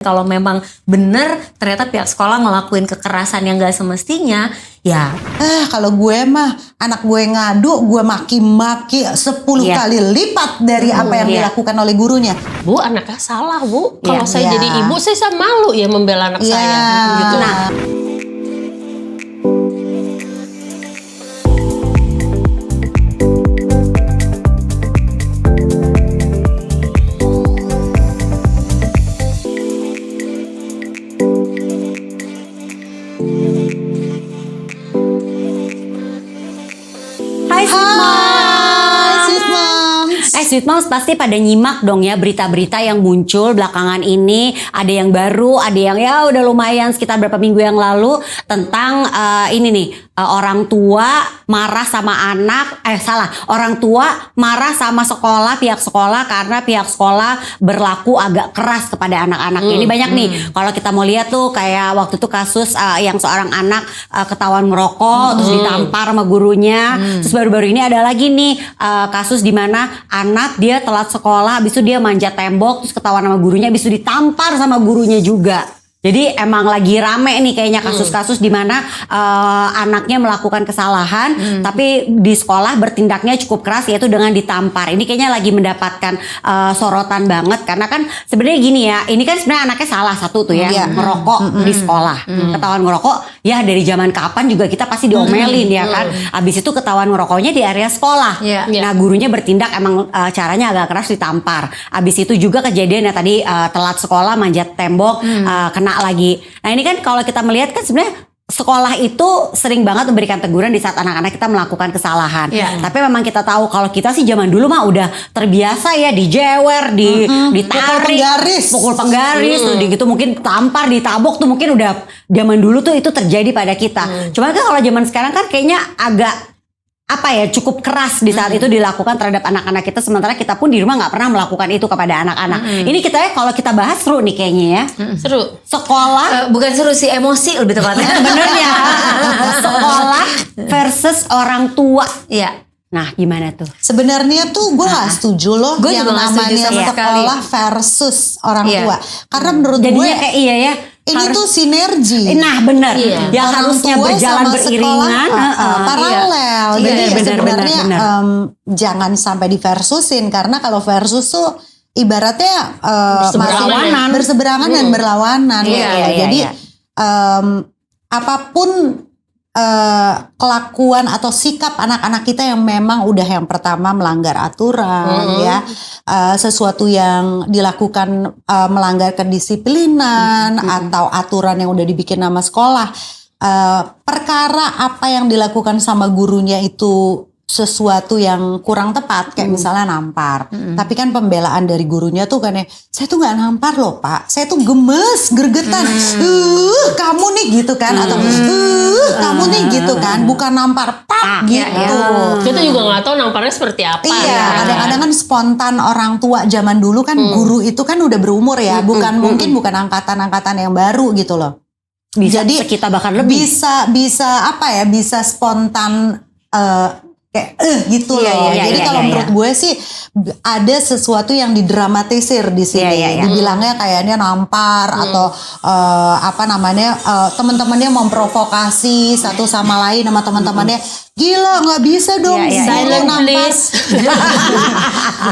Kalau memang benar ternyata pihak sekolah ngelakuin kekerasan yang gak semestinya, ya kalau gue mah anak gue ngadu, gue maki-maki 10 kali lipat dari apa yang dilakukan oleh gurunya. Bu, anaknya salah, Bu. Kalau saya Iya. jadi ibu, saya malu ya membela anak saya. Gitu. nah Hai Sweet Moms. Sweet Moms. Sweet Moms pasti pada nyimak dong ya berita-berita yang muncul belakangan ini. Ada yang baru, ada yang ya udah lumayan sekitar berapa minggu yang lalu tentang ini nih, orang tua marah sama anak, orang tua marah sama sekolah, pihak sekolah karena pihak sekolah berlaku agak keras kepada anak-anaknya. Ini banyak nih, kalau kita mau lihat tuh kayak waktu itu kasus yang seorang anak ketahuan merokok terus ditampar sama gurunya. Terus baru-baru ini ada lagi nih kasus di mana anak dia telat sekolah, habis itu dia manjat tembok terus ketahuan sama gurunya, habis itu ditampar sama gurunya juga. Jadi emang lagi rame nih kayaknya kasus-kasus di mana anaknya melakukan kesalahan tapi di sekolah bertindaknya cukup keras, yaitu dengan ditampar. Ini kayaknya lagi mendapatkan sorotan banget karena kan sebenarnya gini ya, ini kan sebenarnya anaknya salah satu tuh ya, merokok di sekolah. Ketahuan ngerokok ya dari zaman kapan juga kita pasti diomelin ya kan. Abis itu ketahuan ngerokoknya di area sekolah. Nah gurunya bertindak emang caranya agak keras, ditampar. Abis itu juga kejadian ya tadi telat sekolah, manjat tembok, kena lagi. Nah ini kan kalau kita melihat kan sebenarnya sekolah itu sering banget memberikan teguran di saat anak-anak kita melakukan kesalahan. Tapi memang kita tahu kalau kita sih zaman dulu mah udah terbiasa ya dijewer, ditarik, pukul penggaris, tuh gitu mungkin tampar, ditabok tuh mungkin udah zaman dulu tuh itu terjadi pada kita. Cuma kan kalau zaman sekarang kan kayaknya agak cukup keras di saat itu dilakukan terhadap anak-anak kita, sementara kita pun di rumah nggak pernah melakukan itu kepada anak-anak. Ini kita ya kalau kita bahas seru nih kayaknya ya. Seru. Sekolah Bukan seru sih, emosi lebih tepatnya. benernya Sekolah versus orang tua. ya Nah gimana tuh? Sebenarnya tuh gue gak setuju loh Gue yang juga nggak setuju namanya sama sekolah versus orang tua. Karena menurut Jadinya gue kayak iya ya. ini tuh sinergi. Nah benar, yang Orang harusnya tua berjalan sama beriringan, sekolah, paralel. Jadi benar, sebenarnya benar. jangan sampai diversusin, karena kalau versus tuh ibaratnya berseberangan dan berlawanan. Jadi apapun kelakuan atau sikap anak-anak kita yang memang udah yang pertama melanggar aturan ya, sesuatu yang dilakukan melanggar kedisiplinan atau aturan yang udah dibikin nama sekolah, perkara apa yang dilakukan sama gurunya itu sesuatu yang kurang tepat, kayak misalnya nampar. Tapi kan pembelaan dari gurunya tuh kan ya, saya tuh nggak nampar loh Pak, saya tuh gemes, gergetan, kamu nih gitu kan, atau kamu nih gitu kan, bukan nampar Pak gitu. Kita juga nggak tahu namparnya seperti apa. Iya, kadang-kadang kan spontan orang tua zaman dulu kan guru itu kan udah berumur ya, mungkin bukan angkatan-angkatan yang baru gitu loh. Jadi kita bahkan lebih bisa spontan kayak gitu loh. Jadi kalau menurut gue sih ada sesuatu yang didramatisir di sini. Dibilangnya kayaknya nampar atau teman-temannya memprovokasi satu sama lain sama teman-temannya. Gila, nggak bisa dong silent nampar.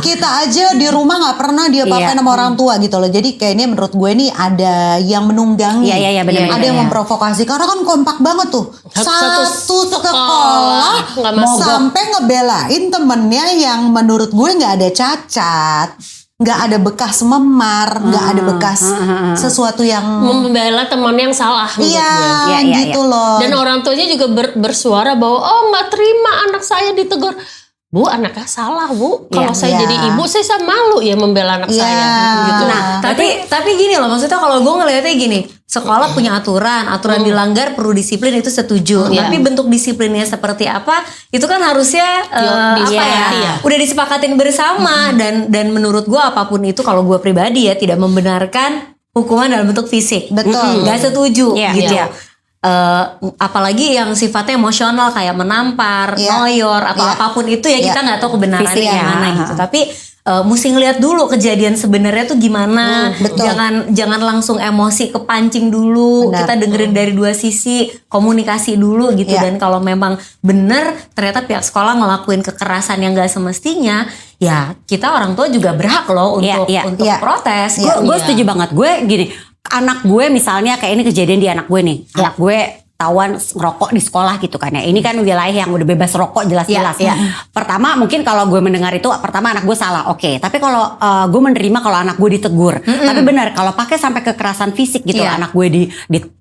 Kita aja di rumah nggak pernah dia pakai sama orang tua gitu loh. Jadi kayaknya menurut gue nih ada yang menunggangi, ada yang memprovokasi karena kan kompak banget tuh. Satu sekolah sampai ngebelain temennya yang menurut gue nggak ada cacat, nggak ada bekas memar, nggak ada bekas sesuatu yang membela teman yang salah. Gitu loh. Dan orang tuanya juga bersuara bahwa nggak terima anak saya ditegur. Bu, anaknya salah Bu. Kalau saya jadi ibu, saya malu ya membela anak saya. Gitu. Nah, tapi gini loh, maksudnya kalau gue ngelihatnya gini, sekolah punya aturan dilanggar perlu disiplin, itu setuju. Tapi bentuk disiplinnya seperti apa, itu kan harusnya udah disepakatin bersama. Dan menurut gue apapun itu, kalau gue pribadi ya tidak membenarkan hukuman dalam bentuk fisik. Betul. Gak setuju gitu ya. Apalagi yang sifatnya emosional kayak menampar, noyor atau apapun itu ya, kita nggak tahu kebenarannya gimana gitu. Tapi mesti ngeliat dulu kejadian sebenarnya tuh gimana. betul. Jangan langsung emosi kepancing dulu. Benar. Kita dengerin dari dua sisi, komunikasi dulu gitu. Iya. Dan kalau memang benar ternyata pihak sekolah ngelakuin kekerasan yang gak semestinya, ya kita orang tua juga berhak loh untuk Iya. protes. Gue setuju banget. Gue gini, anak gue misalnya kayak ini kejadian di anak gue nih. Anak gue tawan ngerokok di sekolah gitu kan ya. Ini kan wilayah yang udah bebas rokok jelas-jelas. Iya. Pertama mungkin kalau gue mendengar itu, pertama anak gue salah, oke. Tapi kalau gue menerima kalau anak gue ditegur. Tapi benar kalau pakai sampai kekerasan fisik gitu, Iya. anak gue di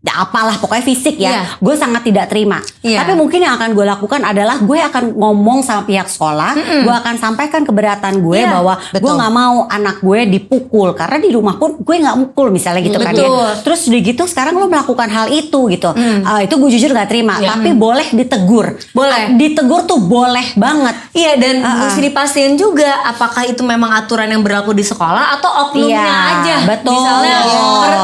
apalah pokoknya fisik ya, Iya. gue sangat tidak terima. Iya. Tapi mungkin yang akan gue lakukan adalah gue akan ngomong sama pihak sekolah, gue akan sampaikan keberatan gue Iya, bahwa gue betul. nggak mau anak gue dipukul karena di rumah pun gue nggak mukul misalnya gitu kan ya. Betul. Terus udah gitu sekarang lo melakukan hal itu gitu. Itu gue jujur gak terima. Tapi boleh ditegur. Boleh. Ditegur tuh boleh banget. Iya, dan mesti dipastiin juga apakah itu memang aturan yang berlaku di sekolah atau oknumnya Iya, aja. betul. Misalnya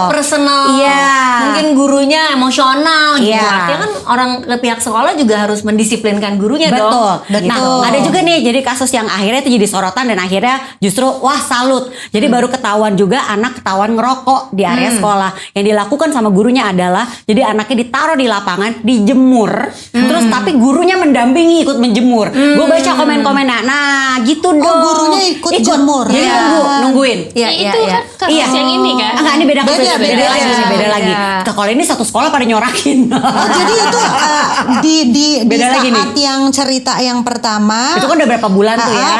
personal, Iya. mungkin gurunya emosional gitu. Iya. Artinya kan orang ke pihak sekolah juga harus mendisiplinkan gurunya Betul. dong. Nah, ada juga nih jadi kasus yang akhirnya itu jadi sorotan dan akhirnya justru wah salut. Jadi baru ketahuan juga anak ketahuan ngerokok di area sekolah. Yang dilakukan sama gurunya adalah jadi anaknya ditaruh di lapangan, dijemur. Terus tapi gurunya mendampingi ikut menjemur. Gue baca komen-komennya. Nah, gitu dong. gurunya ikut jemur. Jadi Iya. nungguin. Iya, itu kan kasus yang ini kan. Enggak, ini beda kasus. Beda, Beda beda. lagi. Iya. Lagi. Nah, kalau ini satu sekolah pada nyorakin. Oh, jadi itu di Beda saat lagi nih. yang cerita yang pertama Itu kan udah berapa bulan tuh ya.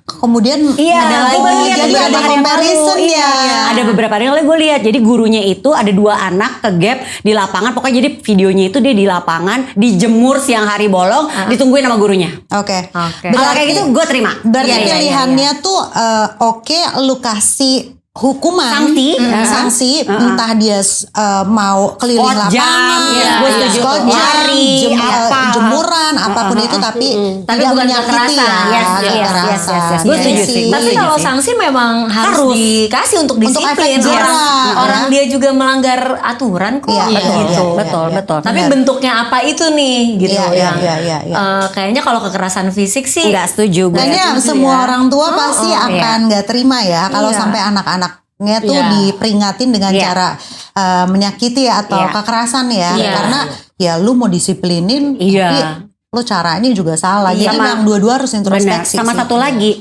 kemudian Iya, ada gue baru lagi lihat jadi beberapa ada hari yang comparison lalu. ya. Iya. Ada beberapa hari yang lalu gue lihat. Jadi gurunya itu ada 2 anak ke gap di lapangan. Pokoknya jadi videonya itu dia di lapangan dijemur siang hari bolong, ditungguin sama gurunya. Oke. Kalau kayak gitu gue terima. Berarti Iya, iya, pilihannya tuh oke, lu kasih hukuman, Sanksi. sanksi, entah dia mau keliling Skot jam, lapangan, iya, gue setuju skot tuh. jam, Lari, apa. jemuran, apapun itu, tapi tidak bukan menyakiti kekerasan. ya, Yes, kekerasan. yes. Gue Iya setuju sih. Tapi Setuju kalau sih. sanksi memang harus dikasih untuk Untuk disiplin. efek jerah, Orang dia juga melanggar aturan kok. Iya, gitu. betul, iya, betul, iya. betul. Tapi Benar. bentuknya apa itu nih gitu Iya, yang iya. kayaknya kalau kekerasan fisik sih Enggak setuju gue. Kayaknya setuju semua ya. orang tua pasti akan nggak terima ya kalau Iya. sampai anak-anaknya tuh Iya. diperingatin dengan Iya. cara menyakiti atau Iya. kekerasan ya. Iya. Karena ya lu mau disiplinin Iya. tapi lu caranya juga salah. Jadi Sama- memang dua-dua harus Benar. introspeksi. Sama sih. satu lagi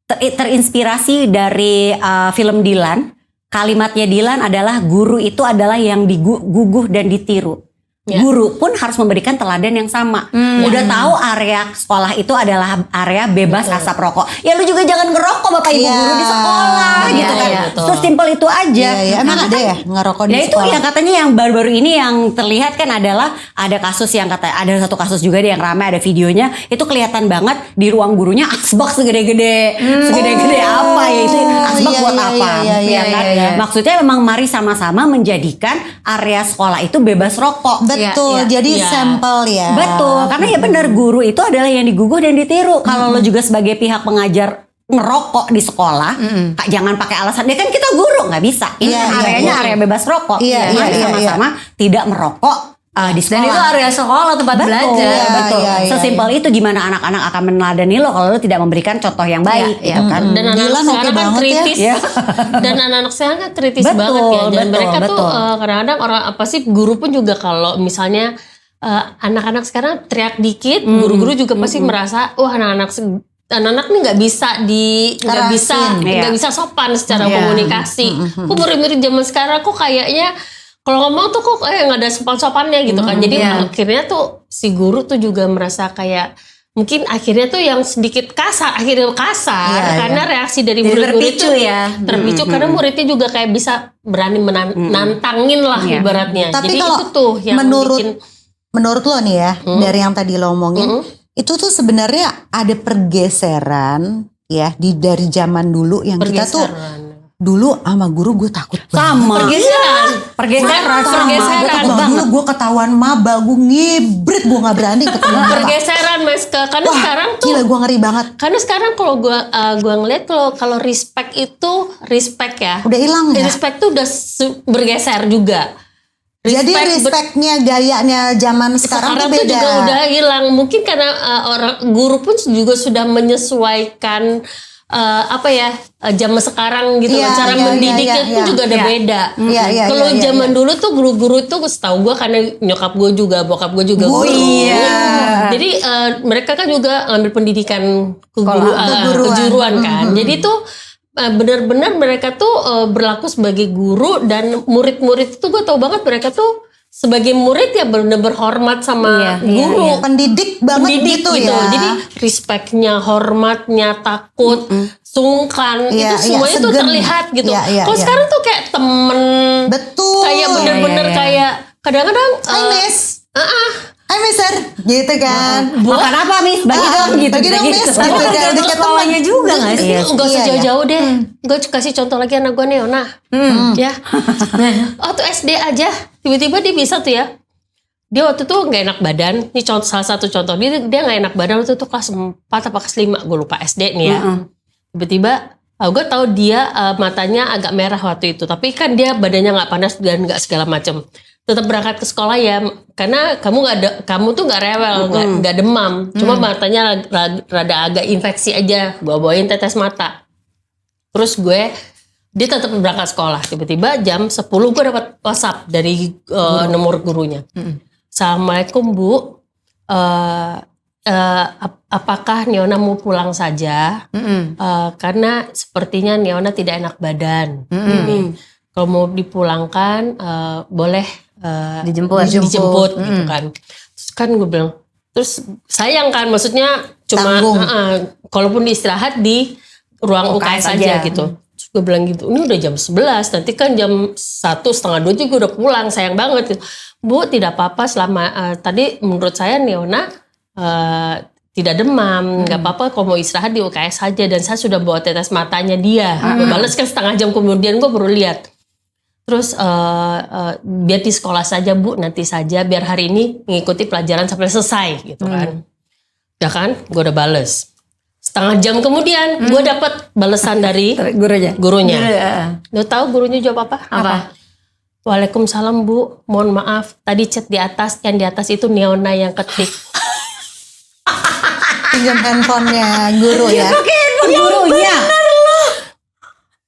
terinspirasi dari film Dilan. Kalimatnya Dilan adalah guru itu adalah yang diguguh dan ditiru. Ya. Guru pun harus memberikan teladan yang sama. Udah tahu area sekolah itu adalah area bebas asap rokok. Ya lu juga jangan ngerokok Bapak Ibu Iya. guru di sekolah Iya, gitu kan. iya, betul. Sesimpel itu aja. Iya, iya. Emang ada ya ngerokok di Ya itu sekolah? yang katanya yang baru-baru ini yang terlihat kan adalah ada kasus yang ada satu kasus juga deh yang ramai ada videonya itu kelihatan banget di ruang gurunya asbak segede-gede apa ya itu asbak iya, buat iya, apa iya, iya, ya kan iya. maksudnya memang mari sama-sama menjadikan area sekolah itu bebas rokok. Betul, Iya, jadi iya. sampel ya. Betul, karena ya benar guru itu adalah yang diguguh dan ditiru. Kalau lo juga sebagai pihak pengajar ngerokok di sekolah, jangan pakai alasan dia kan kita guru nggak bisa. Ini Iya, kan iya, areanya iya. area bebas rokok. Iya, iya, Mari iya, sama-sama tidak merokok di dan sekolah. itu area sekolah tempat Betul, belajar. Iya, betul. iya, iya, Sesimpel itu gimana anak-anak akan meneladani lo kalau lo tidak memberikan contoh yang baik, Iya, gitu kan? Dan anak-anak Dilan oke sekarang kan banget ya. kritis. Iya. Dan anak-anak sekarang kan kritis Betul, banget ya. Dan betul, mereka tuh betul. kadang-kadang orang apa sih guru pun juga kalau misalnya anak-anak sekarang teriak dikit, guru-guru juga pasti merasa wah anak-anak nih nggak Kerasin. nggak bisa sopan secara komunikasi. Kok murid-murid zaman sekarang kok kayaknya kalau ngomong tuh kok nggak ada sopan-sopannya gitu kan. Jadi akhirnya tuh si guru tuh juga merasa kayak mungkin akhirnya tuh yang sedikit kasar, karena reaksi dari Jadi murid-murid terpicu tuh ya. terpicu karena muridnya juga kayak bisa berani nantangin lah ibaratnya. Tapi Jadi kalau itu tuh yang bikin menurut lo nih ya, dari yang tadi lo omongin, itu tuh sebenarnya ada pergeseran ya dari zaman dulu yang kita tuh dulu sama guru gue takut Sama. pergeseran Gue takut banget. Dulu gue ketahuan maba, gue ngibrit, gue nggak berani ketemu bapak. pergeseran mas karena Wah, sekarang tuh gila gue ngeri banget. karena sekarang kalau gua ngeliat kalau respect itu respect ya Udah hilang ya. respect tuh udah bergeser juga. Jadi respectnya gayanya zaman sekarang tuh tuh beda. juga udah hilang mungkin karena orang guru pun juga sudah menyesuaikan zaman sekarang gitu Iya, loh. Cara iya, mendidiknya iya, tuh iya. juga ada Iya. beda. Iya, Kalau iya, zaman iya. dulu tuh guru-guru tuh setahu gue karena nyokap gue juga, bokap gue juga Guru. Iya. Jadi mereka kan juga ngambil pendidikan Keguruan. kejuruan kan. Jadi tuh benar-benar mereka tuh berlaku sebagai guru, dan murid-murid itu gue tau banget mereka tuh sebagai murid ya benar-benar berhormat sama guru. Pendidik banget Pendidik gitu, ya. Jadi respectnya, hormatnya, takut, sungkan, Iya, itu semuanya iya, tuh segen. terlihat gitu. Iya, iya, Kalau iya. sekarang tuh kayak temen, Betul. kayak bener-bener Iya. kayak kadang-kadang Hai Miss. Hai Mister. Gitu kan. Makan apa Miss? Bagi dong gitu. Bagi dong Miss. Tapi Gitu kan. tergantung Deket sekolahnya teman. juga nggak sih? Iya. Gak usah Iya, jauh-jauh deh. Gue kasih contoh lagi anak gue Neona. Ya. Waktu SD aja tiba-tiba dia bisa tuh ya. Dia waktu itu gak enak badan. Ini salah satu contoh. Dia gak enak badan waktu itu kelas 4 apa kelas 5. Gue lupa SD nih ya. Tiba-tiba gue tahu dia matanya agak merah waktu itu. Tapi kan dia badannya gak panas dan gak segala macam. Tetap berangkat ke sekolah ya. Karena kamu tuh gak rewel, gak demam. Cuma matanya rada agak infeksi aja. Bawa-bawain tetes mata. Terus dia tetap berangkat sekolah. Tiba-tiba jam 10 gue dapat WhatsApp dari nomor gurunya. Assalamualaikum Bu, apakah Neona mau pulang saja? Karena sepertinya Neona tidak enak badan. Kalau mau dipulangkan boleh dijemput gitu kan. Terus kan gue bilang, terus sayang kan, maksudnya cuma kalaupun diistirahat di ruang UKS aja gitu. Terus gue bilang gitu, ini udah jam 11, nanti kan jam 1:30, 2 juga udah pulang, sayang banget gitu. Bu, tidak apa-apa selama tadi menurut saya Neona tidak demam, nggak apa-apa kalau mau istirahat di UKS saja, dan saya sudah bawa tetes matanya dia. Gue bales kan setengah jam kemudian gue baru lihat. Terus biar di sekolah saja Bu, nanti saja biar hari ini mengikuti pelajaran sampai selesai gitu kan. Ya kan, gue udah bales. Setengah jam kemudian gue dapat balesan dari gurunya. Lo tahu gurunya jawab apa? Apa? Waalaikumsalam Bu, mohon maaf tadi chat di atas, yang di atas itu Neona yang ketik. Pinjam handphonenya guru ya. Pakai handphone gurunya.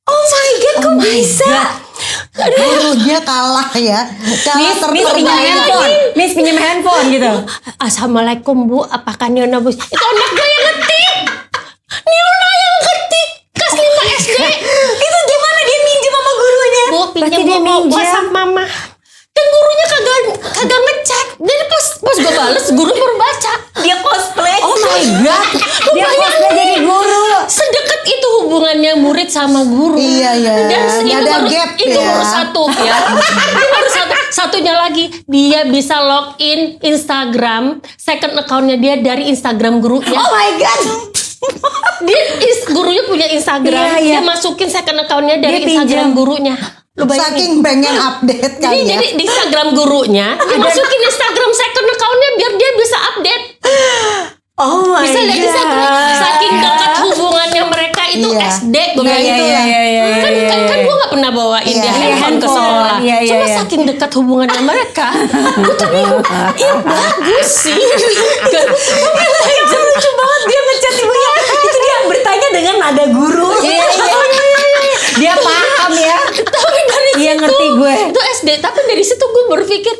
Oh my God, kok bisa? Gurunya kalah ya. Kalah Miss pinjam handphone. Miss pinjam handphone gitu. Assalamualaikum Bu, apakah Neona Bu? Itu anak gue yang ngetik. Neona yang ngetik. Kelas 5 SD. Itu gimana dia minjem sama gurunya? Bu, pinjam dia Bu, minjam. WhatsApp Mama. Dan gurunya kagak ngecek. Jadi pas gue bales, guru baru baca. Dia cosplay. Oh my God. Dia cosplay jadi guru. Sedekat itu hubungannya murid sama guru. Iya, iya. Dan Nggak ada gap itu ya. baru satu ya. Ini baru satu. Satunya lagi, dia bisa login Instagram, second account-nya dia dari Instagram gurunya. Oh my God. Gurunya punya Instagram, Iya, iya. dia masukin second account-nya dari Dia Instagram pinjam. gurunya. Lu bayangin. Saking pengen update kan ya. Jadi di Instagram gurunya, dia masukin Instagram second account-nya biar dia bisa update. Oh my Bisa lihat Instagram. Saking dekat hubungannya mereka itu Iya. SD, gue bilang Iya, gitu iya, lah. Kan gue gak pernah bawain Iya. dia handphone ke sekolah. Iya, iya, Cuma iya. saking dekat hubungannya mereka, gue tuh bingung. Ih bagus sih. Itu lucu banget dia ngechat ibunya. Itu dia bertanya dengan nada guru. Dia paham ya. Tapi dari Iya, situ, ngerti gue. itu SD. Tapi dari situ gue berpikir,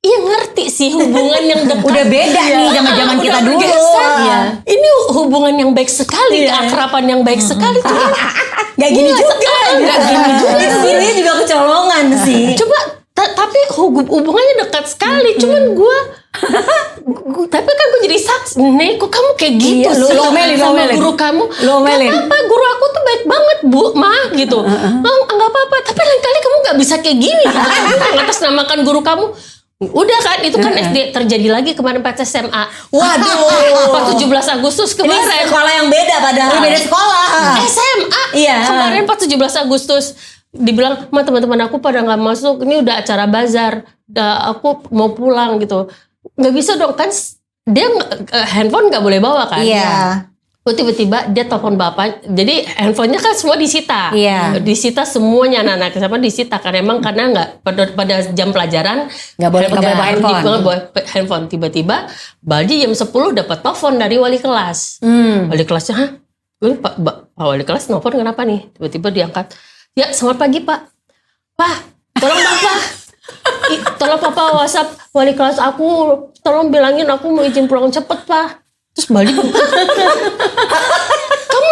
iya ngerti sih hubungan yang dekat. Udah beda nih zaman-zaman Udah kita dulu. bergeser. Iya. Ini hubungan yang baik sekali, keakraban yang baik sekali. Cuma Gak gini juga. Gak gini juga. Itu gurunya juga kecolongan sih. Coba tapi hubungannya dekat sekali. Cuman gue tapi kan gue jadi saksi. Nih kok kamu kayak gitu Iya, sih lo omelin, lo sama omelin. guru kamu? Lo omelin. Gak apa-apa, guru aku tuh baik banget Bu, mah gitu. Nggak apa-apa. Tapi lain kali kamu gak bisa kayak gini. Gitu. Kamu mengatasnamakan guru kamu. Udah kan, itu kan SD. Terjadi lagi kemarin pas SMA. Waduh. 17 Agustus Ini kemarin. sekolah yang beda padahal. Beda sekolah. SMA. Iya. Kemarin pas 17 Agustus dibilang, "Ma, teman-teman aku pada nggak masuk. Ini udah acara bazar. Aku mau pulang gitu." Nggak bisa dong kan? Dia handphone nggak boleh bawa kan? Iya. Oh, tiba-tiba dia telepon bapak. Jadi handphonenya kan semua disita. Iya. Disita semuanya anak-anak siapa disita kan emang karena nggak pada jam pelajaran Nggak boleh bawa handphone. nggak bawa handphone. Tiba-tiba Baldi jam 10 dapat telepon dari wali kelas. Wali kelasnya, "Hah? Pak Wali kelas nelfon kenapa nih? Tiba-tiba diangkat. Ya selamat pagi Pak. Pak, tolong Bapak. Tolong Papa WhatsApp wali kelas aku. Tolong bilangin aku mau izin pulang cepet Pak. Terus balik. Kamu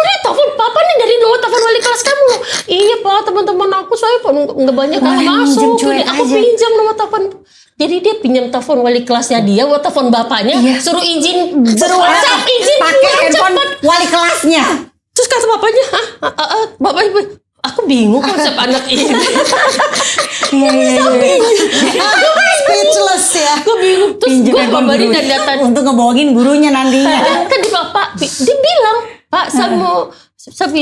nih telepon Papa nih dari nomor telepon wali kelas kamu. Iya Pak, teman-teman aku saya nggak banyak yang masuk. Jadi aku pinjam nomor telepon. Jadi dia pinjam telepon wali kelasnya dia buat telepon bapaknya. Suruh izin, suruh WhatsApp izin pakai handphone wali kelasnya. Terus kata bapaknya, bapak ibu, aku bingung konsep anak ini. Speechless ya. Gue bingung. Terus gue kabarin dan datang untuk ngebohongin gurunya nantinya. Kan di bapak, dia bilang, Pak saya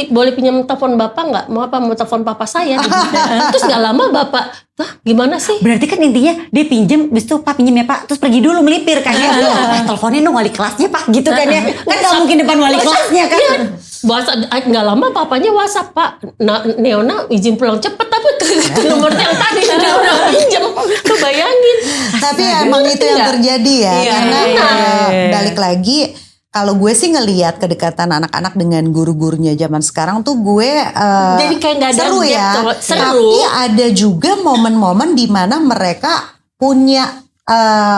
boleh pinjam telepon bapak nggak? Mau apa? Mau telepon papa saya? Terus nggak lama bapak, gimana sih? Berarti kan intinya dia pinjem, bis itu Pak pinjem ya Pak, terus pergi dulu melipir kan ya. Teleponin dong wali kelasnya Pak, gitu kan ya. Kan nggak mungkin depan wali kelasnya kan. Nggak lama papanya WhatsApp, Pak, Neona izin pulang cepet, tapi ke nomor yang tadi Neona pinjam. Kebayangin. Tapi emang itu yang terjadi ya. Karena balik lagi, kalau gue sih ngelihat kedekatan anak-anak dengan guru-gurunya zaman sekarang tuh gue jadi kayak nggak ada seru ya. Seru. Tapi ada juga momen-momen di mana mereka punya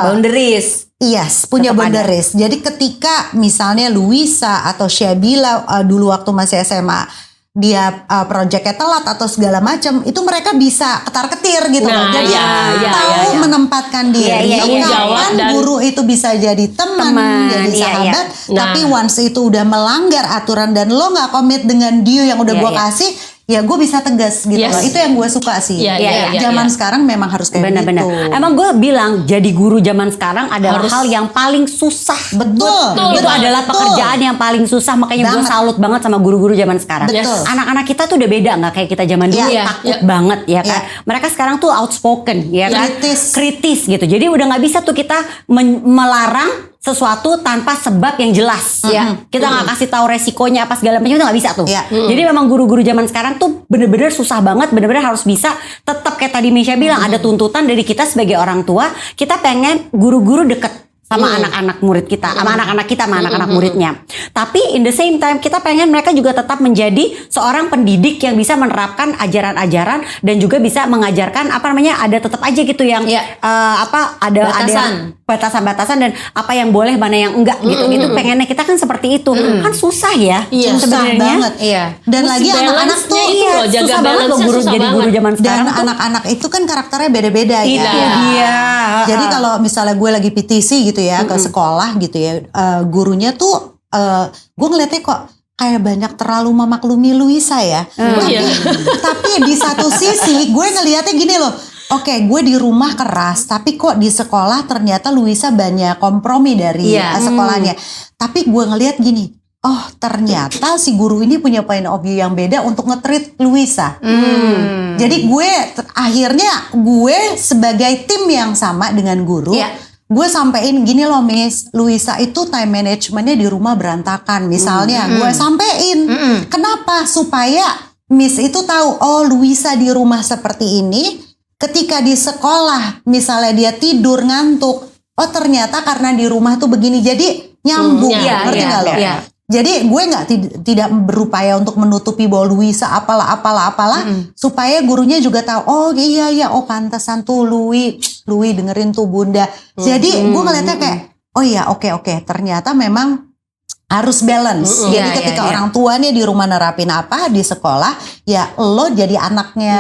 boundaries. Yes, punya boundaries. Jadi ketika misalnya Luisa atau Syabila dulu waktu masih SMA dia projectnya telat atau segala macam, itu mereka bisa ketar-ketir gitu loh. Jadi tahu menempatkan diri. Kapan guru itu bisa jadi teman, jadi sahabat. Tapi once itu udah melanggar aturan dan lo nggak komit dengan due yang udah gue kasih, ya gue bisa tegas gitu loh. Itu yang gue suka sih. Zaman sekarang memang harus kayak gitu. Emang gue bilang jadi guru zaman sekarang adalah hal yang paling susah. Betul. Itu adalah pekerjaan yang paling susah. Makanya gue salut banget sama guru-guru zaman sekarang. Anak-anak kita tuh udah beda, nggak kayak kita zaman dulu takut banget ya kan. Mereka sekarang tuh outspoken ya kan. Kritis gitu. Jadi udah nggak bisa tuh kita melarang sesuatu tanpa sebab yang jelas ya. Kita nggak kasih tahu resikonya apa segala macam, itu nggak bisa tuh. Jadi memang guru-guru zaman sekarang tuh bener-bener susah banget, bener-bener harus bisa tetap kayak tadi Misha bilang, ada tuntutan dari kita sebagai orang tua. Kita pengen guru-guru deket sama anak-anak murid kita, sama anak-anak kita, sama anak-anak muridnya. Tapi in the same time kita pengen mereka juga tetap menjadi seorang pendidik yang bisa menerapkan ajaran-ajaran dan juga bisa mengajarkan ada tetap aja gitu yang ada batasan-batasan dan apa yang boleh mana yang enggak gitu. Itu pengennya kita kan seperti itu. Kan susah ya susah banget. Dan lagi anak-anak tuh susah banget loh jadi guru zaman sekarang. Dan anak-anak itu kan karakternya beda-beda ya. Jadi kalau misalnya gue lagi PTC gitu ya ke sekolah gitu ya, gurunya tuh gue ngeliatnya kok kayak banyak terlalu memaklumi Luisa ya. Tapi di satu sisi gue ngeliatnya gini loh. Oke, gue di rumah keras, tapi kok di sekolah ternyata Luisa banyak kompromi dari sekolahnya. Tapi gue ngeliat gini, oh ternyata si guru ini punya point of view yang beda untuk nge-treat Luisa. Jadi akhirnya gue sebagai tim yang sama dengan guru, gue sampein gini loh Miss, Luisa itu time managementnya di rumah berantakan. Misalnya gue sampein, kenapa? Supaya Miss itu tahu, oh Luisa di rumah seperti ini. Ketika di sekolah misalnya dia tidur ngantuk, oh ternyata karena di rumah tuh begini, jadi nyambung, ngerti nggak lo? Jadi gue tidak berupaya untuk menutupi bahwa Luisa apalah supaya gurunya juga tahu, oh iya oh pantesan tuh Lui dengerin tuh bunda. Jadi gue ngeliatnya kayak, oh iya oke, ternyata memang harus balance. Jadi ketika orang tuanya di rumah nerapin apa, di sekolah ya lo jadi anaknya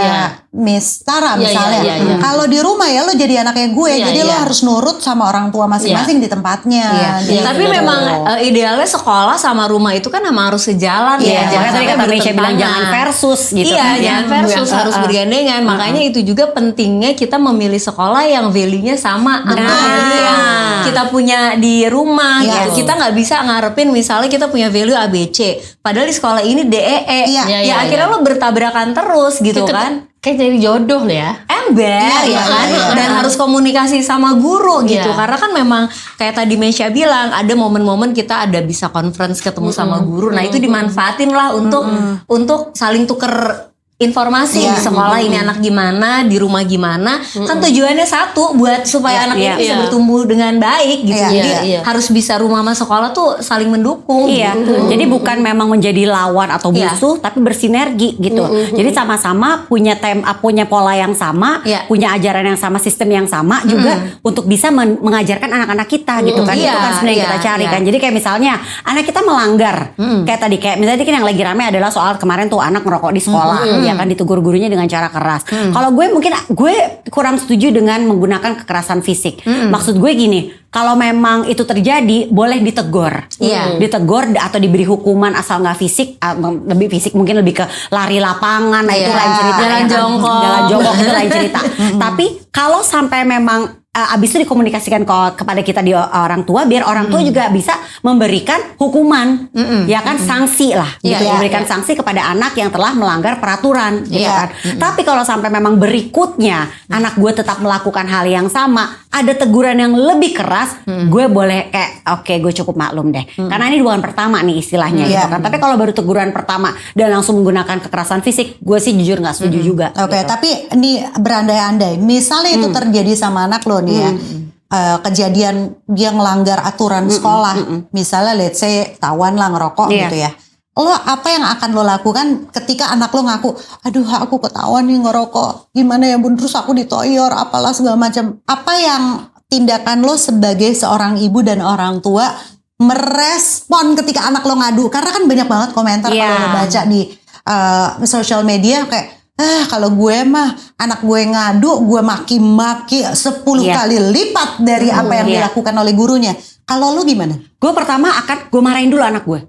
Miss Tara misalnya. Kalau di rumah ya lo jadi anaknya gue. Jadi lo harus nurut sama orang tua masing-masing di tempatnya. Tapi memang idealnya sekolah sama rumah itu kan emang harus sejalan ya. Makanya tadi kata Misha bilang jangan versus gitu. Jangan versus, harus bergandengan. Makanya itu juga pentingnya kita memilih sekolah yang value-nya sama sama yang kita punya di rumah gitu. Kita nggak bisa ngarepin misalnya kita punya value ABC, padahal di sekolah ini DEE. Akhirnya lo bertabrakan terus gitu kan. Kayak jadi jodoh ya. Ember kan. Dan harus komunikasi sama guru gitu. Karena kan memang kayak tadi Mesya bilang, ada momen-momen kita ada bisa conference ketemu sama guru. Nah itu dimanfaatin lah untuk saling tuker informasi di sekolah ini anak gimana, di rumah gimana. Kan tujuannya satu buat supaya anak ini bisa bertumbuh dengan baik gitu. Jadi harus bisa rumah sama sekolah tuh saling mendukung. Iya. Gitu. Jadi bukan memang menjadi lawan atau musuh, tapi bersinergi gitu. Jadi sama-sama punya punya pola yang sama, punya ajaran yang sama, sistem yang sama juga untuk bisa mengajarkan anak-anak kita gitu kan. Itu kan sebenarnya yang kita cari kan. Jadi kayak misalnya anak kita melanggar, kayak misalnya kan yang lagi rame adalah soal kemarin tuh anak ngerokok di sekolah, ya kan ditegur gurunya dengan cara keras. Kalau gue kurang setuju dengan menggunakan kekerasan fisik. Maksud gue gini, kalau memang itu terjadi boleh ditegur, ditegur atau diberi hukuman asal nggak fisik, lebih fisik mungkin lebih ke lari lapangan, nah itu lain cerita. Jalan jongkok itu lain cerita. Tapi kalau sampai memang abis itu dikomunikasikan kepada kita di orang tua, biar orang tua juga bisa memberikan hukuman, ya kan sanksi lah, gitu, memberikan sanksi kepada anak yang telah melanggar peraturan, gitu kan. Tapi kalau sampai memang berikutnya anak gue tetap melakukan hal yang sama, ada teguran yang lebih keras, gue boleh kayak oke, gue cukup maklum deh, karena ini bukan pertama nih istilahnya, gitu kan. Tapi kalau baru teguran pertama dan langsung menggunakan kekerasan fisik, gue sih jujur nggak setuju juga. Oke, gitu. tapi ini berandai-andai, misalnya itu terjadi sama anak lo nih ya, kejadian dia ngelanggar aturan sekolah, misalnya let's say tawan lah ngerokok gitu ya, lo apa yang akan lo lakukan ketika anak lo ngaku, aduh aku ketahuan nih ngerokok, gimana ya bun, terus aku ditoyor apalah segala macam, apa yang tindakan lo sebagai seorang ibu dan orang tua merespon ketika anak lo ngadu, karena kan banyak banget komentar kalau lo baca di sosial media kayak, kalau gue mah anak gue ngadu, gue maki-maki 10 kali lipat dari apa yang dilakukan oleh gurunya. Kalau lu gimana? Gue pertama gue marahin dulu anak gue.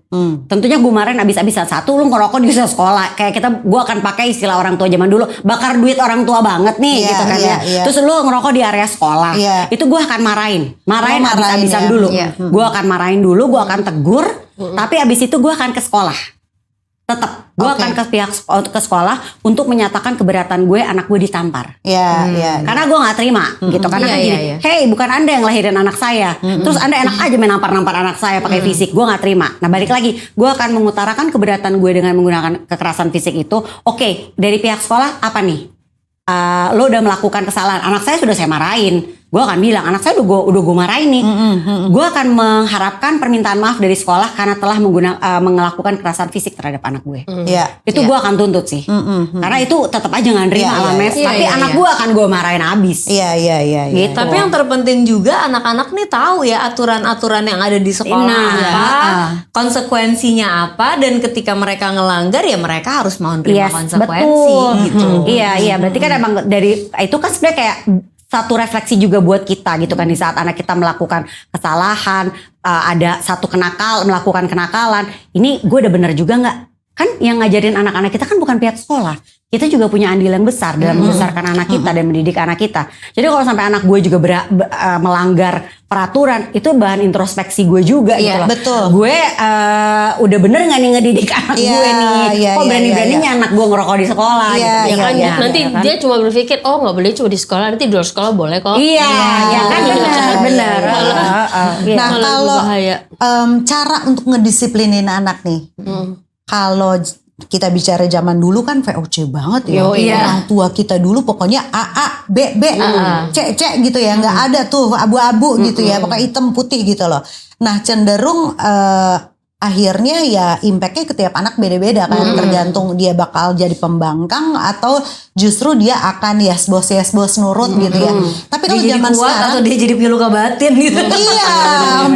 Tentunya gue marahin abis-abisan. Satu, lu ngerokok di sekolah. Kayak gue akan pakai istilah orang tua zaman dulu, bakar duit orang tua banget nih, gitu kan ya. Terus lu ngerokok di area sekolah. Itu gue akan marahin abis-abisan dulu. Gue akan marahin dulu, gue akan tegur. Tapi abis itu gue akan ke sekolah. Tetap gue akan ke sekolah untuk menyatakan keberatan gue anak gue ditampar. Karena gue nggak terima gitu. Karena kan gini, hey, bukan Anda yang lahirin anak saya, terus Anda enak aja main nampar anak saya pakai fisik. Gue nggak terima. Nah balik lagi, gue akan mengutarakan keberatan gue dengan menggunakan kekerasan fisik itu. Oke, dari pihak sekolah apa nih? Lo udah melakukan kesalahan, anak saya sudah saya marahin. Gue akan bilang anak saya udah gue marahin nih. Gue akan mengharapkan permintaan maaf dari sekolah karena telah melakukan kekerasan fisik terhadap anak gue. Itu gue akan tuntut sih. Karena itu tetap aja nggak nerima alames. Tapi anak gue akan gue marahin abis. Gitu. Tapi yang terpenting juga anak-anak nih tahu ya aturan-aturan yang ada di sekolah apa, konsekuensinya apa, dan ketika mereka ngelanggar ya mereka harus mau nerima konsekuensi. Gitu. Iya. Berarti kan emang dari itu kan sebenarnya kayak satu refleksi juga buat kita gitu kan, di saat anak kita melakukan kesalahan, ada satu melakukan kenakalan, ini gue udah bener juga nggak? Kan yang ngajarin anak-anak kita kan bukan pihak sekolah, kita juga punya andil yang besar dalam membesarkan anak kita dan mendidik anak kita. Jadi kalau sampai anak gue juga melanggar peraturan, itu bahan introspeksi gue juga gitu loh. Betul. Gue udah bener nggak nih ngedidik anak gue nih? Kok berani-beraninya anak gue ngerokok di sekolah? Nanti dia cuma berpikir, oh nggak boleh cuma di sekolah, nanti di luar sekolah boleh kok. Benar. Nah kalau cara untuk ngedisiplinin anak nih, kalau kita bicara zaman dulu kan VOC banget ya. Orang tua kita dulu pokoknya A, B, C gitu ya. Nggak ada tuh abu-abu gitu ya. Pokoknya hitam putih gitu loh. Nah cenderung akhirnya ya impactnya ke tiap anak beda-beda kan. Tergantung dia bakal jadi pembangkang atau justru dia akan yes bos nurut gitu ya. Tapi kalau zaman sekarang atau dia jadi punya luka batin gitu.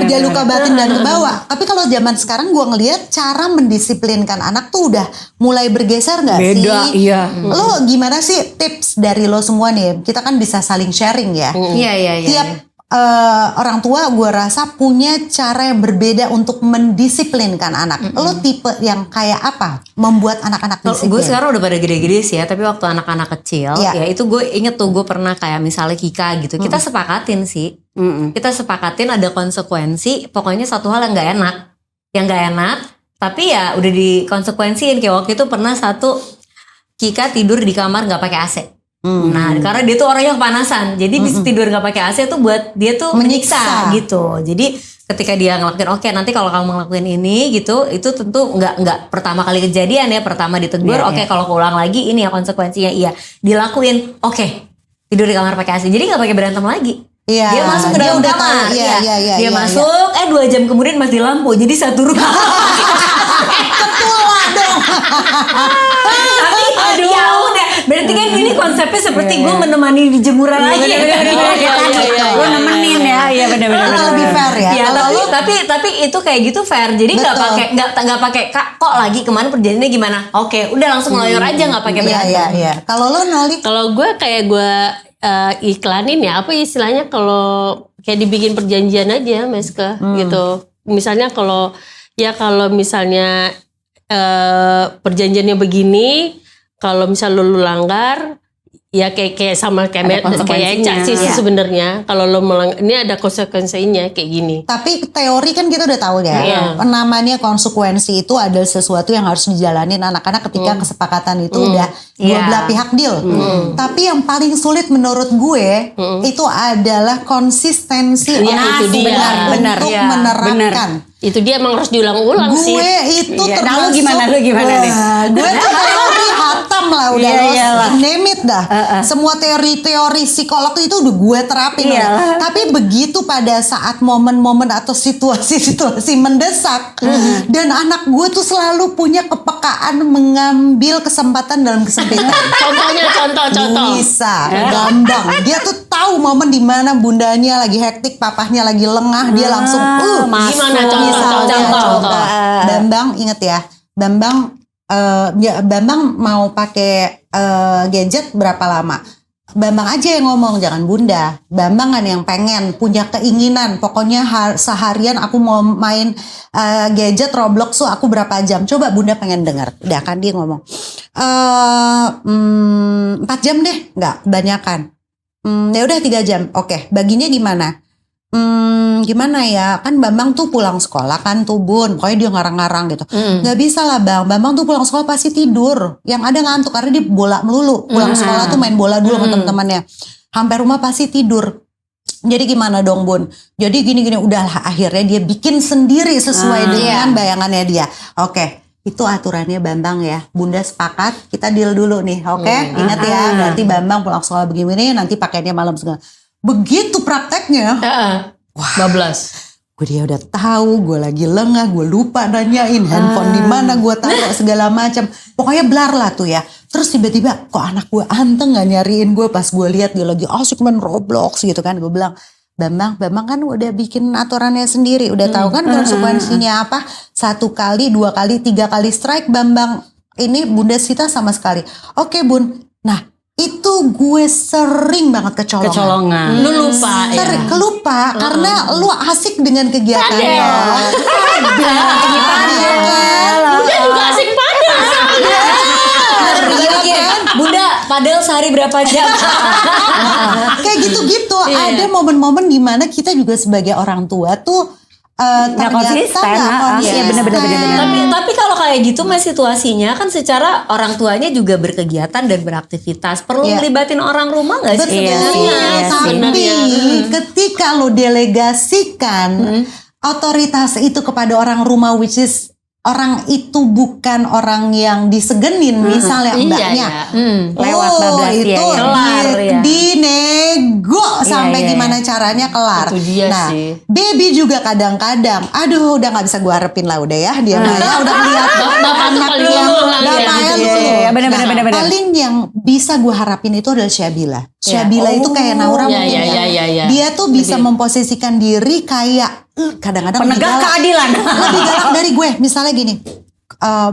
Dia luka batin dan kebawa. Tapi kalau zaman sekarang gue ngelihat cara mendisiplinkan anak tuh udah mulai bergeser nggak sih? Beda, iya. Lo gimana sih tips dari lo semua nih? Kita kan bisa saling sharing ya. Tiap orang tua gue rasa punya cara yang berbeda untuk mendisiplinkan anak. Lo tipe yang kayak apa membuat anak-anak disiplin? Gue sekarang udah pada gede-gede sih ya, tapi waktu anak-anak kecil ya itu gue inget tuh, gue pernah kayak misalnya Kika gitu, kita sepakatin sih, kita sepakatin ada konsekuensi, pokoknya satu hal yang gak enak, tapi ya udah dikonsekuensiin. Kayak waktu itu pernah Kika tidur di kamar gak pakai AC. Nah, karena dia tuh orang yang kepanasan, jadi bisa tidur nggak pakai AC tuh buat dia tuh menyiksa gitu. Jadi ketika dia ngelakuin, oke nanti kalau kamu ngelakuin ini gitu, itu tentu nggak pertama kali kejadian ya, pertama ditegur, oke kalau keulang lagi ini ya konsekuensinya, iya dilakuin, oke tidur di kamar pakai AC, jadi nggak pakai berantem lagi. Iya, Dia masuk ke dia dalam udah kamar, tahu, iya, dia masuk, 2 jam kemudian mati lampu, jadi satu rumah. Ketua dong. Tapi ya udah, berarti kan ini konsepnya seperti gue menemani di jemuran aja. Gue nemenin ya, iya benar-benar. Lebih fair ya. Ya, tapi itu kayak gitu fair. Jadi nggak pakai kok lagi kemana perjanjiannya gimana? Oke, udah langsung lawyer aja nggak pakai berantem. Iya. Kalau lo Noli? Kalau gue kayak gue iklanin ya, apa istilahnya kalau kayak dibikin perjanjian aja Meska gitu. Misalnya kalau misalnya perjanjiannya begini, kalau misal lu langgar ya kayak sama kayak Eca sih sebenarnya. Kalau lo ini ada konsekuensinya kayak gini. Tapi teori kan kita udah tahu ya. Namanya konsekuensi itu adalah sesuatu yang harus dijalanin anak-anak ketika kesepakatan itu udah dua belah pihak deal. Tapi yang paling sulit menurut gue itu adalah konsistensi orang itu dia. benar untuk menerapkan. Itu dia emang harus diulang-ulang sih. Gue itu termasuk. Nah, lu gimana nih? Gue tuh teori hatam lah udah name it dah. Semua teori-teori psikolog itu udah gue terapin. Tapi begitu pada saat momen-momen atau situasi-situasi mendesak dan anak gue tuh selalu punya kepekaan mengambil kesempatan dalam kesempitan. Contoh. Bisa, Bambang. Dia tuh tahu momen dimana bundanya lagi hektik, papahnya lagi lengah, dia langsung gimana contoh. Bambang inget ya, Bambang mau pakai gadget berapa lama? Bambang aja yang ngomong, jangan bunda. Bambang kan yang pengen, punya keinginan. Pokoknya seharian aku mau main gadget Roblox tuh aku berapa jam. Coba bunda pengen dengar. Udah kan dia ngomong 4 jam deh, nggak kebanyakan. Ya udah 3 jam. Oke, baginya gimana? Gimana ya, kan Bambang tuh pulang sekolah kan tuh Bun, pokoknya dia ngarang-ngarang gitu. Gak bisa lah Bambang tuh pulang sekolah pasti tidur, yang ada ngantuk karena dia bola melulu. Pulang sekolah tuh main bola dulu sama teman-temannya, sampai rumah pasti tidur. Jadi gimana dong Bun? Jadi gini-gini, udahlah akhirnya dia bikin sendiri sesuai dengan bayangannya dia. Oke. Itu aturannya Bambang ya. Bunda sepakat, kita deal dulu nih. Oke? Ingat ya, berarti Bambang pulang sekolah begini, nanti pakainya malam segala. Begitu prakteknya. Bablas. Dia udah tahu, gue lagi lengah, gue lupa nanyain handphone di mana gue taruh segala macam. Pokoknya blar lah tuh ya. Terus tiba-tiba kok anak gue anteng nggak nyariin gue pas gue lihat dia lagi asik main Roblox gitu kan. Gue bilang, Bambang kan udah bikin aturannya sendiri, udah tahu kan konsekuensinya apa? 1 kali, 2 kali, 3 kali strike Bambang. Ini Bunda Sita sama sekali. Oke Bun. Nah itu gue sering banget kecolongan. Lu lupa ya? Kelupa karena lu asik dengan kegiatannya. Bunda juga asik padel. Bunda padel sehari berapa jam? Kayak gitu-gitu. Ada momen-momen dimana kita juga sebagai orang tua tuh nggak konsisten. Iya benar-benar. Tapi kalau kayak gitu mas situasinya kan secara orang tuanya juga berkegiatan dan beraktivitas, perlu ngelibatin orang rumah nggak sih? Tapi ketika lo delegasikan otoritas itu kepada orang rumah, which is orang itu bukan orang yang disegenin, misalnya mbaknya lewat bablas itu dinego sampai gimana caranya kelar. Itu dia nah sih. Baby juga kadang-kadang aduh udah gak bisa gue harapin lah udah ya dia udah melihat anak yang benar-benar paling yang bisa gue harapin itu adalah Syabila itu kayak Naura mungkin dia tuh bisa memposisikan diri kayak kadang-kadang penegak keadilan lebih galak dari gue. Misalnya gini,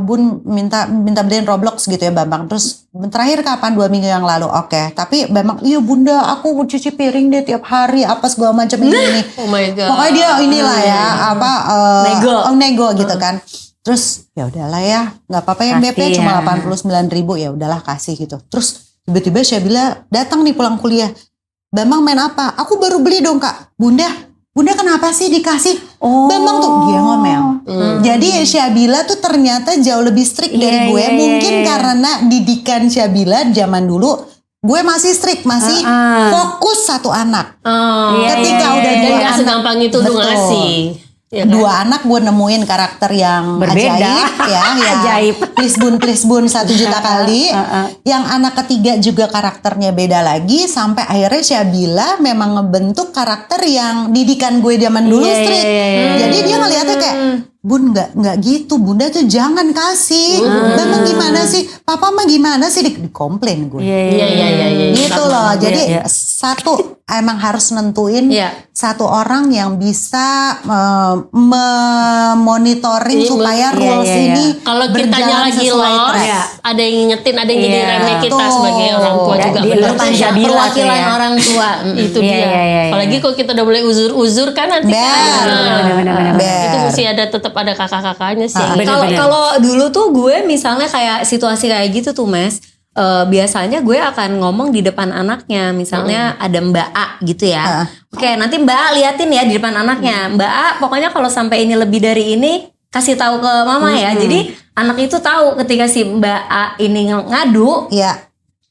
Bun minta beliin Roblox gitu ya Bambang. Terus terakhir kapan? 2 minggu yang lalu. Oke. Tapi Bambang, iya Bunda aku cuci piring deh tiap hari apa segala macam ini. Oh my god. Pokoknya dia inilah ya nego gitu kan. Terus ya udahlah ya, nggak apa-apa ya BP cuma 89.000 ya udahlah kasih gitu. Terus tiba-tiba Syabila datang nih pulang kuliah. Bambang main apa? Aku baru beli dong Kak. Bunda kenapa sih dikasih? Bambang tuh dia ngomel. Jadi Syabila tuh ternyata jauh lebih strict dari gue. Mungkin karena didikan Syabila zaman dulu gue masih strict, masih fokus satu anak. Ketika udah Dan dua gak anak, segampang itu lu betul. ngasih. Ya kan? Dua anak gue nemuin karakter yang Berbeda. ajaib ya. Ajaib. Please bun 1 juta kali. Yang anak ketiga juga karakternya beda lagi. Sampai akhirnya Syabila memang ngebentuk karakter yang didikan gue zaman dulu strict. Jadi dia ngeliatnya kayak, Bun nggak gitu, Bunda tuh jangan kasih. Memang gimana sih, Papa mah gimana sih, dikomplain gue. Iya. Gitu loh. Jadi satu emang harus nentuin satu orang yang bisa memonitoring supaya rules ini Kalau kitanya berjalan lagi sesuai lost, track. ada yang ngingetin, ada yang jadi remeh kita Betul. sebagai orang tua juga. Di benar. depan Syabila tuh Perwakilan ya. orang tua. Itu dia. Iya. Apalagi kalau kita udah mulai uzur-uzur kan nanti kan. Benar. Itu mesti ada tetap ada kakak-kakaknya sih. Kalau dulu tuh gue misalnya kayak situasi kayak gitu tuh Mas, biasanya gue akan ngomong di depan anaknya, misalnya ada Mbak A gitu ya. Oke, nanti Mbak A liatin ya di depan anaknya. Mbak A pokoknya kalau sampai ini lebih dari ini kasih tahu ke mama ya. Jadi anak itu tahu ketika si Mbak A ini ngadu.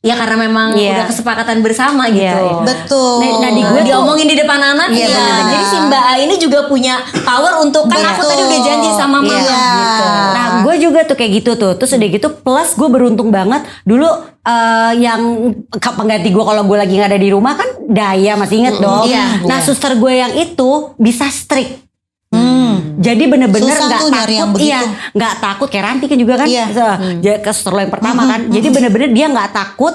Ya karena memang udah kesepakatan bersama gitu. Betul. Nah di gue diomongin di depan anak jadi si Mbak A ini juga punya power untuk kan aku tadi udah janji sama mama gitu. Nah gue juga tuh kayak gitu tuh. Terus udah gitu plus gue beruntung banget dulu yang pengganti gue kalau gue lagi gak ada di rumah kan Daya, masih inget dong. Nah suster gue yang itu bisa strict. Jadi bener-bener Susah nggak tuh nyari yang takut, begitu. nggak takut kayak Ranti kan juga kan, ke suster lo yang pertama kan. Jadi bener-bener dia nggak takut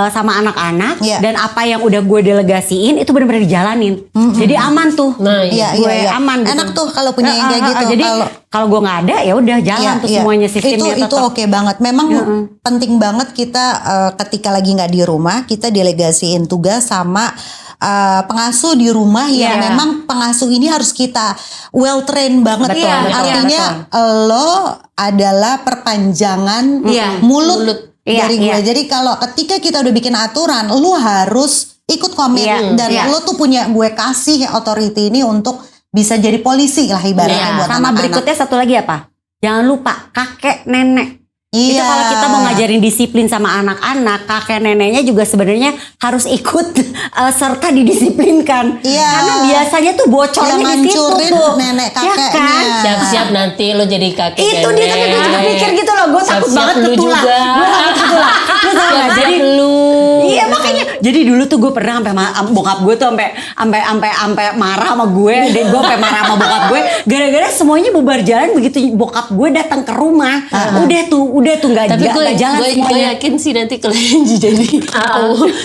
sama anak-anak dan apa yang udah gue delegasiin itu bener-bener dijalanin. Jadi aman tuh. Nah, gue aman. Gitu. Enak tuh kalau punya yang kayak gitu. Jadi kalau gue nggak ada ya udah jalan tuh semuanya sistemnya. Itu oke banget. Memang penting banget kita ketika lagi nggak di rumah kita delegasiin tugas sama pengasuh di rumah yang memang pengasuh ini harus kita well train banget. Artinya lo adalah perpanjangan mulut dari gue. Jadi kalau ketika kita udah bikin aturan, lo harus ikut komit dan lo tuh punya gue kasih authority ini untuk bisa jadi polisi lah ibaratnya buat sama anak-anak. berikutnya satu lagi apa? Jangan lupa kakek nenek. Itu Iya. kalau kita mau ngajarin disiplin sama anak-anak, kakek neneknya juga sebenarnya harus ikut serta didisiplinkan. Iya. Karena biasanya tuh bocornya Yang di situ ngancurin tuh. nenek Ya kakeknya. kan? siap-siap nanti lo jadi kakek Itu dia tapi gue juga mikir gitu loh. Gue takut Siap-siap banget lu ketulah. juga. Gue takut ketulah. Lu tau gak? Siap-siap Jadi lu. Iya makanya. Jadi dulu tuh gue pernah sampai bokap gue tuh sampai marah sama gue. Dan gue sampai marah sama bokap gue. Gara-gara semuanya bubar jalan begitu bokap gue datang ke rumah. Udah tuh nggak Tapi gue jalan semuanya. yakin sih nanti kalian jadi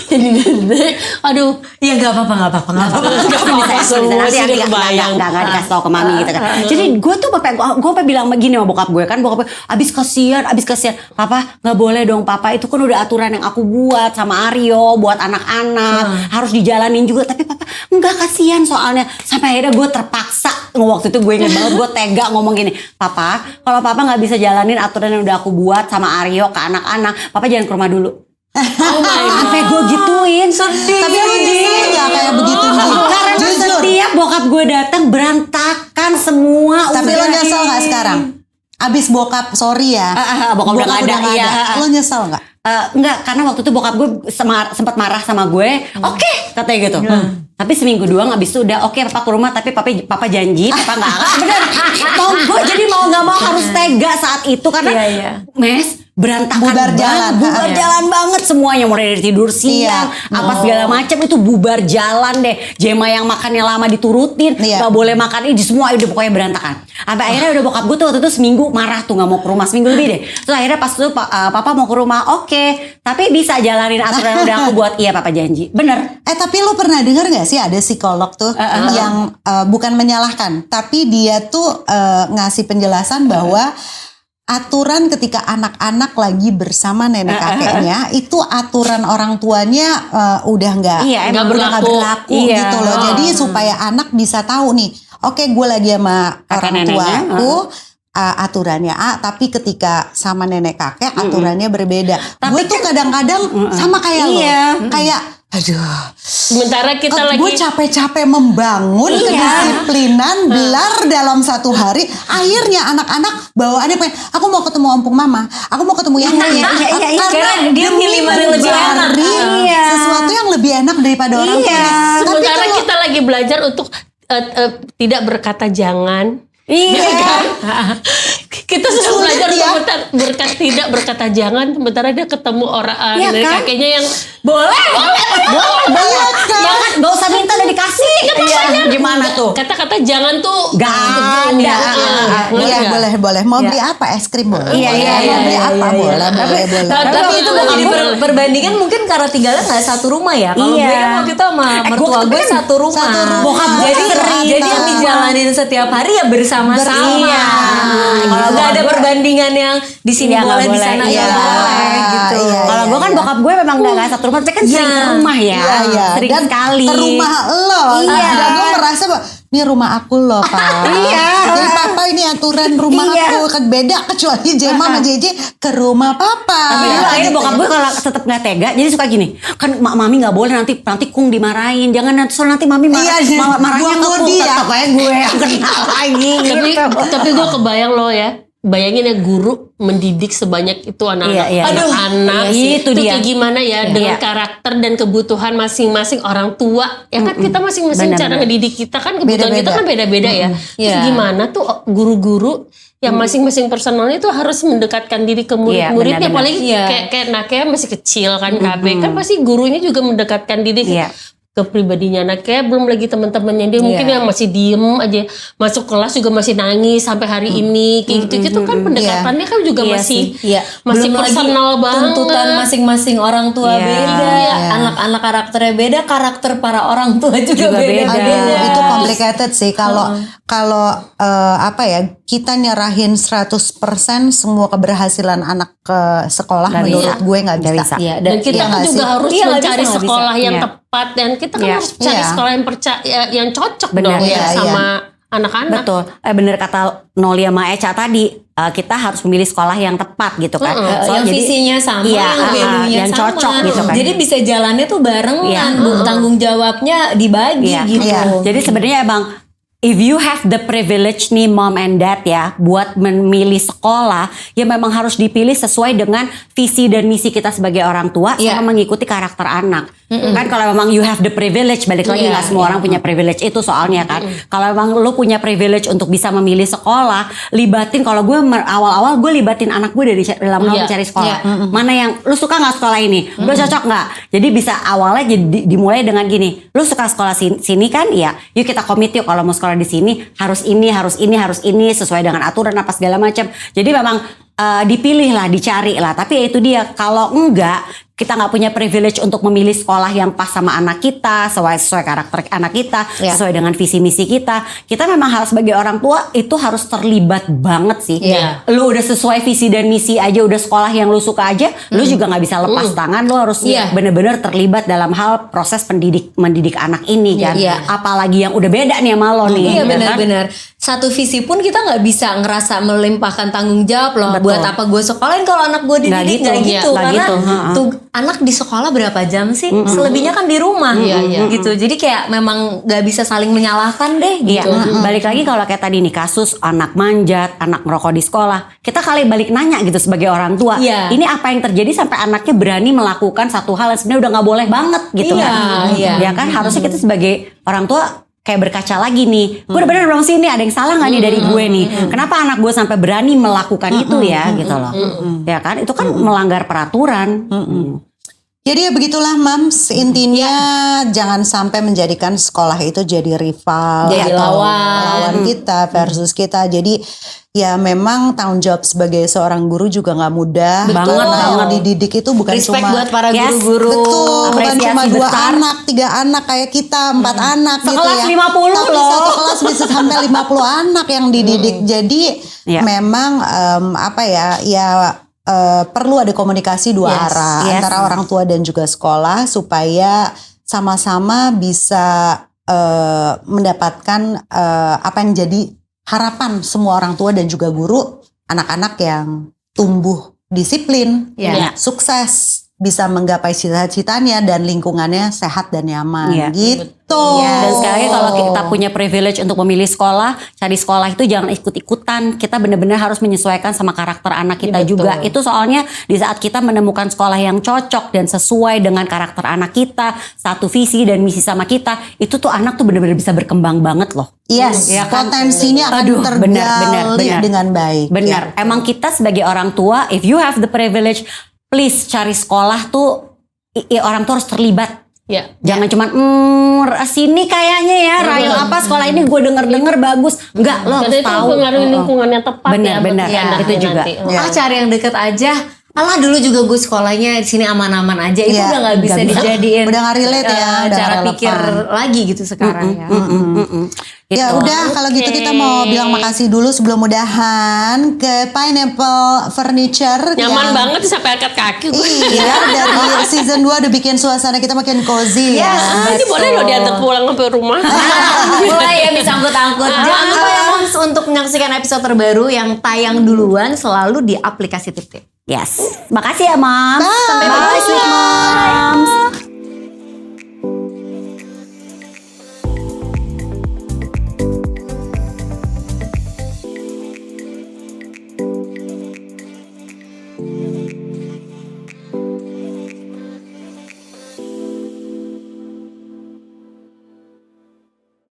jadi nenek. Aduh, Ya nggak apa-apa. nggak apa-apa semua sih udah kebayang. Nggak dikasih tau ke mami gitu kan. Jadi gue tuh gue bilang begini sama bokap gue kan, bokap gue abis kasihan, papa nggak boleh dong papa, itu kan udah aturan yang aku buat sama Aryo buat anak-anak harus dijalanin juga, tapi papa nggak kasihan soalnya. Sampai akhirnya gue terpaksa waktu itu gue inget banget gue tega ngomong gini, papa kalau papa nggak bisa jalanin aturan yang udah aku buat sama Aryo ke anak-anak, papa jangan ke rumah dulu. Oh my god. Sampai gue gituin. Sedih. Tapi lu nyesel gak kayak begitu? Karena Jujur. setiap bokap gue datang berantakan semua. Tapi lo nyesel gak sekarang? Abis bokap sorry ya. Bokap udah gak ada. Iya. Lo nyesel gak? Enggak, karena waktu itu bokap gue sempat marah sama gue. Oke, katanya gitu. Tapi seminggu doang abis itu udah oke, papa ke rumah, tapi papa janji papa nggak akan. Bener. Gue jadi mau nggak mau harus tega saat itu karena Mes berantakan Bubar jalan. bubar jalan banget semuanya, mulai dari tidur siang apa segala macam itu bubar jalan deh. Jema yang makannya lama diturutin, nggak boleh makan ini semua udah pokoknya berantakan. Sampai akhirnya udah bokap gue tuh waktu itu seminggu marah tuh nggak mau ke rumah, seminggu lebih deh. Terus akhirnya pas tuh papa mau ke rumah, oke, tapi bisa jalanin aturan yang udah aku buat. Iya papa janji, bener. Tapi lo pernah dengar gak sih ada psikolog tuh yang bukan menyalahkan, tapi dia tuh ngasih penjelasan bahwa aturan ketika anak-anak lagi bersama nenek kakeknya itu aturan orang tuanya udah nggak berlaku gitu loh. Jadi supaya anak bisa tahu nih, oke gue lagi sama orang tuaku, aturannya A, tapi ketika sama nenek kakek aturannya berbeda. Gue tuh kadang-kadang sama kayak lo, kayak aduh. Sementara kita lagi gue capek-capek membangun kedisiplinan belar dalam satu hari. Akhirnya anak-anak bawaannya pengen, aku mau ketemu ompong mama, aku mau ketemu yang lain. Karena dia milih mana yang lebih enak. Sesuatu yang lebih enak daripada orang tuanya. sementara kita lagi belajar untuk tidak berkata jangan. Iya kan? Kita sudah belajar untuk tidak berkata jangan, sementara dia ketemu orang dari kakeknya yang boleh. Jangan, gak usah minta udah dikasih. Gimana tuh? Kata-kata jangan tuh Gak ada. Iya boleh. Mau beli apa? Es krim boleh. Iya. Mau beli apa? Boleh. Tapi itu jadi perbandingan mungkin karena tinggalnya nggak satu rumah ya. Kalau gue kan waktu itu sama mertua gue satu rumah. Bokap gue Jadi yang dijalanin setiap hari ya bersama-sama. Kalau nggak ada perbandingan yang di sini boleh, di sana nggak boleh gitu. Kalau gue kan bokap gue memang gak satu rumah, tapi kan sering ke rumah ya. Sering Dan sekali. ke rumah lo. Dan gue merasa bahwa ini rumah aku loh Pak. Jadi Papa ini aturan rumah aku kan beda, kecuali Jema sama JJ ke rumah Papa. Tapi dulu akhirnya bokap gue kalau tetap gak tega, jadi suka gini, kan mami gak boleh, nanti Kung dimarahin, jangan nanti mami marahnya ke Kung, tetap aja gue yang kena lagi. Tapi gue kebayang lo ya. Bayangin ya guru mendidik sebanyak itu anak-anak. Anak-anak itu dia. Kayak gimana ya dengan karakter dan kebutuhan masing-masing orang tua. Ya kan kita masing-masing cara ngedidik kita kan kebutuhan kita kan beda-beda ya. Terus gimana tuh guru-guru yang masing-masing personalnya itu harus mendekatkan diri ke murid-muridnya. Apalagi kayak anaknya masih kecil kan KB. Kan pasti gurunya juga mendekatkan diri ke pribadinya anaknya, belum lagi teman-temannya dia mungkin yang masih diem aja, masuk kelas juga masih nangis sampai hari ini kayak gitu kan pendekatannya kan juga masih belum personal banget. Tuntutan masing-masing orang tua beda, anak-anak karakternya beda, karakter para orang tua juga beda. Itu complicated sih kalau kita nyerahin 100% semua keberhasilan anak ke sekolah menurut gue nggak bisa. Dan kita kan juga harus mencari sekolah yang tepat, dan kita kan harus cari sekolah yang cocok dong sama anak-anak. Betul. Bener kata Noli sama Eca tadi, kita harus memilih sekolah yang tepat gitu kan. Yang visinya sama, yang value-nya yang sama. cocok gitu kan. Jadi bisa jalannya tuh barengan, tanggung jawabnya dibagi gitu. Jadi sebenarnya emang if you have the privilege nih mom and dad ya buat memilih sekolah, ya memang harus dipilih sesuai dengan visi dan misi kita sebagai orang tua sama mengikuti karakter anak. Kan kalau memang you have the privilege, balik lagi gak semua orang punya privilege itu soalnya kan. Kalau memang lu punya privilege untuk bisa memilih sekolah, libatin, kalau gue awal-awal gue libatin anak gue dari dalam hal mencari sekolah. Mana yang lu suka gak sekolah ini? Lu cocok gak? Jadi bisa awalnya dimulai dengan gini, lu suka sekolah sini kan? Ya, yuk kita komit yuk kalau mau sekolah di sini harus ini sesuai dengan aturan apa segala macam. Jadi memang dipilih lah, dicari lah. Tapi ya itu dia, kalau enggak, kita nggak punya privilege untuk memilih sekolah yang pas sama anak kita, sesuai karakter anak kita, sesuai dengan visi misi kita. Kita memang harus sebagai orang tua itu harus terlibat banget sih. Lu udah sesuai visi dan misi aja, udah sekolah yang lu suka aja, lu juga nggak bisa lepas tangan. Lu harus bener-bener terlibat dalam hal proses mendidik anak ini kan. Apalagi yang udah beda nih sama lo nih. Iya benar-benar. Satu visi pun kita nggak bisa ngerasa melimpahkan tanggung jawab loh. Buat apa gue sekolahin kalau anak gue dididik nggak gitu. Karena tuh anak di sekolah berapa jam sih? Selebihnya kan di rumah gitu. Jadi kayak memang gak bisa saling menyalahkan deh gitu. Balik lagi kalau kayak tadi nih kasus anak manjat, anak merokok di sekolah, kita kali balik nanya gitu sebagai orang tua, ini apa yang terjadi sampai anaknya berani melakukan satu hal yang sebenarnya udah gak boleh banget gitu kan. Ya kan harusnya kita sebagai orang tua kayak berkaca lagi nih, gue udah bener dong sih, ini ada yang salah gak nih dari gue nih, kenapa anak gue sampai berani melakukan itu ya gitu loh. Ya kan itu kan melanggar peraturan. Jadi ya begitulah Mams, intinya jangan sampai menjadikan sekolah itu jadi rival jadi atau lawan kita versus kita. Jadi ya memang tanggung jawab sebagai seorang guru juga nggak mudah. Betul. Yang dididik itu bukan Respect cuma buat para guru-guru. Betul, bukan Apresiasi cuma 2 besar. anak, 3 anak kayak kita, 4 anak gitu Sekelas ya. 50 Tapi loh. satu kelas bisa sampai 50 anak yang dididik. Jadi memang perlu ada komunikasi dua arah antara orang tua dan juga sekolah supaya sama-sama bisa mendapatkan apa yang jadi harapan semua orang tua dan juga guru, anak-anak yang tumbuh disiplin, Iya. sukses, bisa menggapai cita-citanya dan lingkungannya sehat dan nyaman Iya. gitu. Dan sekali lagi kalau kita punya privilege untuk memilih sekolah, cari sekolah itu jangan ikut-ikutan. Kita benar-benar harus menyesuaikan sama karakter anak kita Iya, juga. betul. Itu soalnya di saat kita menemukan sekolah yang cocok dan sesuai dengan karakter anak kita, satu visi dan misi sama kita, itu tuh anak tuh benar-benar bisa berkembang banget loh. Yes, Ya kan? potensinya akan Aduh, tergali benar. dengan baik. Benar. Ya. Emang kita sebagai orang tua, if you have the privilege, please cari sekolah tuh orang tua harus terlibat. Ya. Jangan cuman sini kayaknya ya Rayo apa sekolah ini gue denger bagus. Enggak, lo Dan harus itu tahu. pengaruhi lingkungan yang tepat Benar, ya. buat benar. anaknya Itu juga. nanti. Ya. Cari yang deket aja. Alah dulu juga gue sekolahnya di sini aman-aman aja. Itu Iya, udah nggak bisa nggak bisa. dijadiin. Udah nggak relate ya, udah cara relevan. pikir lagi gitu sekarang ya. Ya Gitu. udah kalau gitu kita mau bilang makasih dulu sebelum mudahan ke Pineapple Furniture Nyaman yang- banget sampai angkat kaki gue. Iya, dari season 2 udah bikin suasana kita makin cozy ya. Ini boleh loh diantar pulang sampai rumah. Mulai ya bisa angkut-angkut. Jangan lupa ya Moms untuk menyaksikan episode terbaru yang tayang duluan selalu di aplikasi Tip Tip. Yes. Makasih ya, Moms. Bye. Sampai Bye, jumpa, Moms.